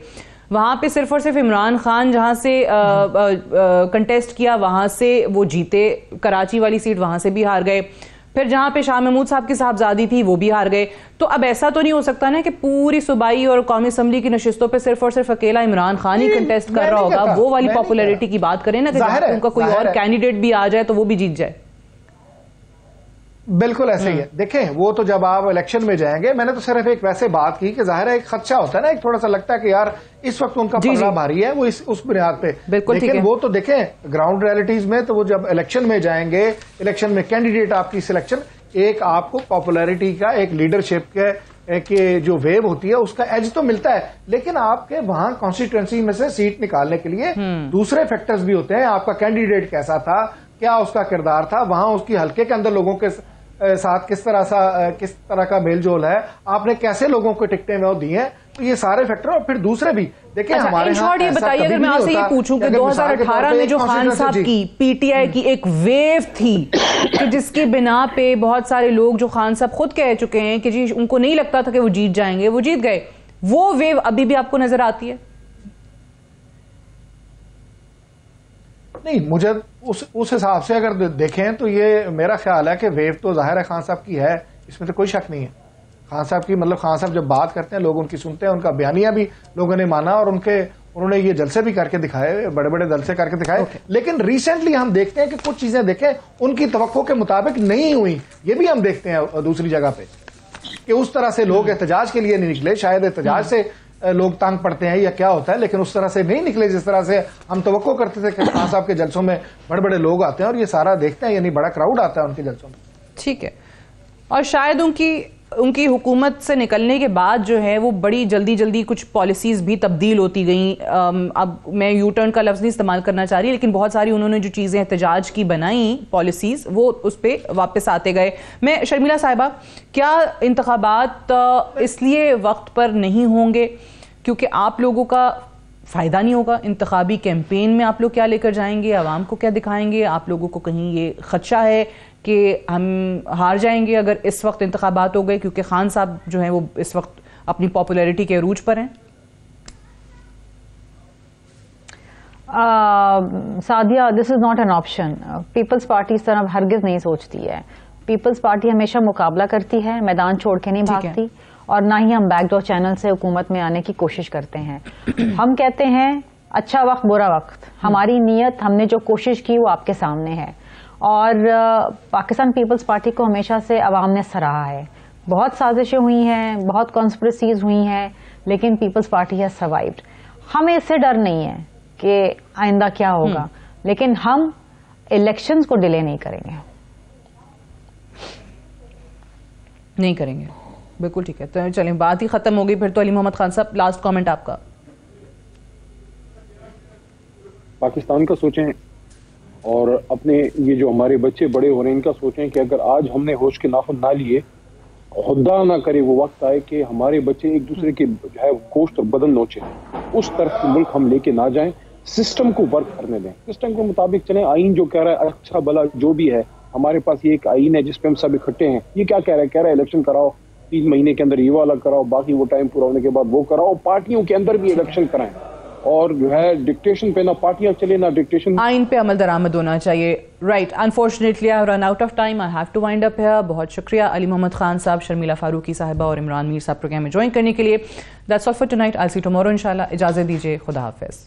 وہاں پہ صرف اور صرف عمران خان جہاں سے کنٹیسٹ کیا وہاں سے وہ جیتے, کراچی والی سیٹ وہاں سے بھی ہار گئے, پھر جہاں پہ شاہ محمود صاحب کی صاحبزادی تھی وہ بھی ہار گئے. تو اب ایسا تو نہیں ہو سکتا نا کہ پوری صوبائی اور قومی اسمبلی کی نشستوں پہ صرف اور صرف اکیلا عمران خان ہی کنٹیسٹ کر رہا ہوگا. وہ والی پاپولیرٹی کی بات کریں نا کہ ان کا کوئی اور کینڈیڈیٹ بھی آ جائے تو وہ بھی جیت جائے. بالکل ایسے ہی ہے. دیکھیں, وہ تو جب آپ الیکشن میں جائیں گے, میں نے تو صرف ایک ویسے بات کی کہ ظاہر ہے ایک خدشہ ہوتا ہے نا, ایک تھوڑا سا لگتا ہے کہ یار اس وقت ان کا پلڑا بھاری ہے, وہ اس بنیاد پہ. لیکن وہ تو دیکھیں گراؤنڈ ریالٹیز میں, تو وہ جب الیکشن میں جائیں گے, الیکشن میں کینڈیڈیٹ آپ کی سلیکشن, ایک آپ کو پاپولیرٹی کا, ایک لیڈرشپ کے جو ویو ہوتی ہے اس کا ایج تو ملتا ہے, لیکن آپ کے وہاں کانسٹیٹوئنسی میں سے سیٹ نکالنے کے لیے دوسرے فیکٹرز بھی ہوتے ہیں. آپ کا کینڈیڈیٹ کیسا تھا, کیا اس کا کردار تھا, وہاں اس کی حلقے کے اندر لوگوں کے ساتھ کس طرح کا میل جول ہے, آپ نے کیسے لوگوں کو ٹکٹیں وہ دی ہیں, تو یہ سارے فیکٹر. اور پھر دوسرے بھی دیکھیں ہمارے ہاں, یہ بتائیے اگر میں آپ سے یہ پوچھوں کہ 2018 میں جو خان صاحب کی پی ٹی آئی کی ایک ویو تھی کہ جس کی بنا پہ بہت سارے لوگ جو خان صاحب خود کہہ چکے ہیں کہ جی ان کو نہیں لگتا تھا کہ وہ جیت جائیں گے, وہ جیت گئے, وہ ویو ابھی بھی آپ کو نظر آتی ہے؟ نہیں, مجھے اس حساب سے اگر دیکھیں تو یہ میرا خیال ہے کہ ویو تو ظاہر ہے خان صاحب کی ہے, اس میں تو کوئی شک نہیں ہے. خان صاحب کی مطلب خان صاحب جب بات کرتے ہیں لوگ ان کی سنتے ہیں, ان کا بیانیہ بھی لوگوں نے مانا, اور انہوں نے یہ جلسے بھی کر کے دکھائے, بڑے بڑے جلسے کر کے دکھائے. لیکن ریسنٹلی ہم دیکھتے ہیں کہ کچھ چیزیں دیکھیں ان کی توقع کے مطابق نہیں ہوئی. یہ بھی ہم دیکھتے ہیں دوسری جگہ پہ کہ اس طرح سے لوگ احتجاج کے لیے نہیں نکلے. شاید احتجاج سے لوگ تنگ پڑتے ہیں یا کیا ہوتا ہے, لیکن اس طرح سے نہیں نکلے جس طرح سے ہم توقع کرتے تھے کہ خان صاحب کے جلسوں میں بڑے بڑے لوگ آتے ہیں اور یہ سارا دیکھتے ہیں, یعنی بڑا کراؤڈ آتا ہے ان کے جلسوں میں. ٹھیک ہے, اور شاید ان کی حکومت سے نکلنے کے بعد جو ہے وہ بڑی جلدی کچھ پالیسیز بھی تبدیل ہوتی گئیں. اب میں یو ٹرن کا لفظ نہیں استعمال کرنا چاہ رہی, لیکن بہت ساری انہوں نے جو چیزیں احتجاج کی بنائیں پالیسیز, وہ اس پہ واپس آتے گئے. میں شرمیلا صاحبہ, کیا انتخابات اس لیے وقت پر نہیں ہوں گے کیونکہ آپ لوگوں کا فائدہ نہیں ہوگا؟ انتخابی کیمپین میں آپ لوگ کیا لے کر جائیں گے, عوام کو کیا دکھائیں گے؟ آپ لوگوں کو کہیں یہ خدشہ ہے کہ ہم ہار جائیں گے اگر اس وقت انتخابات ہو گئے, کیونکہ خان صاحب جو ہیں وہ اس وقت اپنی پاپولیرٹی کے عروج پر ہیں؟ Sadia, this is not an option. Peoples Party اس طرح ہرگز نہیں سوچتی ہے. پیپلز پارٹی ہمیشہ مقابلہ کرتی ہے, میدان چھوڑ کے نہیں بھاگتی, اور نہ ہی ہم بیک ڈور چینل سے حکومت میں آنے کی کوشش کرتے ہیں. ہم کہتے ہیں اچھا وقت برا وقت, ہماری نیت, ہم نے جو کوشش کی وہ آپ کے سامنے ہے. اور پاکستان پیپلز پارٹی کو ہمیشہ سے عوام نے سراہا ہے. بہت سازشیں ہوئی ہیں, بہت کانسپریسیز ہوئی ہیں, لیکن پیپلز پارٹی ہیز سروائیوڈ. ہمیں اس سے ڈر نہیں ہے کہ آئندہ کیا ہوگا, لیکن ہم الیکشنز کو ڈیلے نہیں کریں گے. نہیں کریں گے, بالکل ٹھیک ہے. تو چلیں, بات ہی ختم ہو گئی پھر تو. علی محمد خان صاحب, لاسٹ کامنٹ آپ کا. پاکستان کا سوچیں, اور اپنے یہ جو ہمارے بچے بڑے ہو رہے ہیں ان کا سوچیں کہ اگر آج ہم نے ہوش کے ناخن نہ لیے عہدہ نہ کرے، وہ وقت آئے کہ ہمارے بچے ایک دوسرے کے جو ہے گوشت اور بدن نوچے، اس طرف ملک ہم لے کے نہ جائیں، سسٹم کو ورک کرنے دیں، سسٹم کے مطابق چلیں۔ آئین جو کہہ رہا ہے اچھا بھلا جو بھی ہے، ہمارے پاس یہ ایک آئین ہے جس پہ ہم سب اکٹھے ہیں، یہ کیا کہہ رہا ہے؟ کہہ رہا ہے الیکشن کراؤ 3 مہینے کے اندر یہ والا کراؤ، باقی وہ ٹائم پورا ہونے کے بعد وہ کراؤ، پارٹیوں کے اندر بھی الیکشن کرائیں، اور جو ہے ڈکٹیشن پہ نہ پارٹیاں چلے نہ ڈکٹیشن، آئین پہ عمل درآمد ہونا چاہیے. Right, unfortunately I run out of time, I have to wind up here. بہت شکریہ علی محمد خان صاحب، شرمیلا فاروقی صاحبہ اور عمران میر صاحب پروگرام میں جوائن کرنے کے لیے. That's all for tonight. I see tomorrow انشاءاللہ. اجازت دیجیے، خدا حافظ.